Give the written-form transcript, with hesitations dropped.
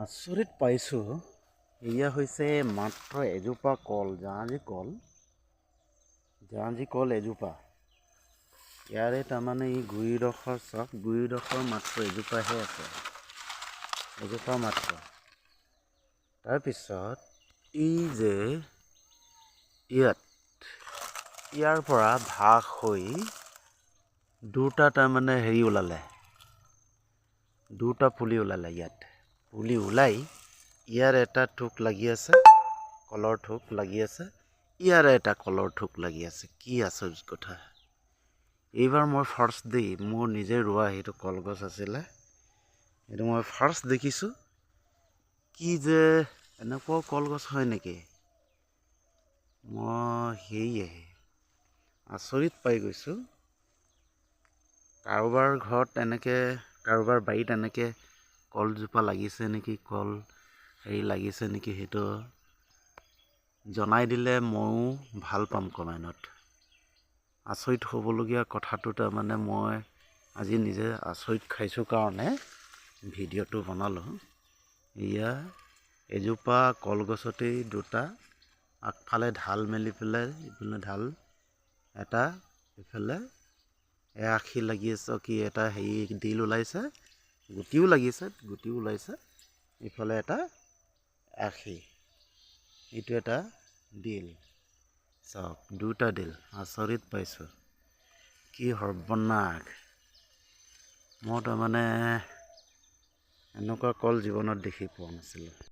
আচৰিত পাইছোঁ। এয়া হৈছে মাত্ৰ এজোপা কল, জাহাজী কল এজোপা। ইয়াৰে তাৰমানে এই গুৰিডোখৰ চাওক, গুৰিডোখৰ মাত্ৰ এজোপাহে আছে, এজোপা মাত্ৰ। তাৰপিছত এই যে ইয়াৰ পৰা ভাগ হৈ দুটা তাৰমানে ওলালে, দুটা পুলি ওলালে। ইয়াত পুলি ওলাই ইয়াৰ এটা ঠোক লাগি আছে, কলৰ ঠোক লাগি আছে, ইয়াৰ এটা কলৰ ঠোক লাগি আছে। কি আচৰিত কথা! এইবাৰ মই ফাৰ্ষ্ট মোৰ নিজে ৰোৱা সেইটো কলগছ আছিলে, এইটো মই ফাৰ্ষ্ট দেখিছোঁ। কি যে এনেকুৱাও কলগছ হয় নেকি? মই সেয়েহে আচৰিত পাই গৈছোঁ। কাৰোবাৰ ঘৰত কাৰোবাৰ বাৰীত এনেকৈ কলজোপা লাগিছে নেকি, কল লাগিছে নেকি, সেইটো জনাই দিলে ময়ো ভাল পাম কমেণ্টত। আচৰিত হ'বলগীয়া কথাটো তাৰমানে মই আজি নিজে আচৰিত খাইছোঁ কাৰণে ভিডিঅ'টো বনালোঁ। এয়া এজোপা কলগছতেই দুটা, আগফালে ঢাল মেলি পেলাই, ইফালে ঢাল এটা, ইফালে আখি লাগি আছে, কি এটা দিল ওলাইছে, গুটিও লাগিছে, গুটিও ওলাইছে। ইফালে এটা আখি, এইটো এটা দিল। চাওক, দুটা দিল। আচৰিত পাইছোঁ। কি সৰ্বনাশ! মই তাৰমানে এনেকুৱা কল জীৱনত দেখি পোৱা নাছিলোঁ।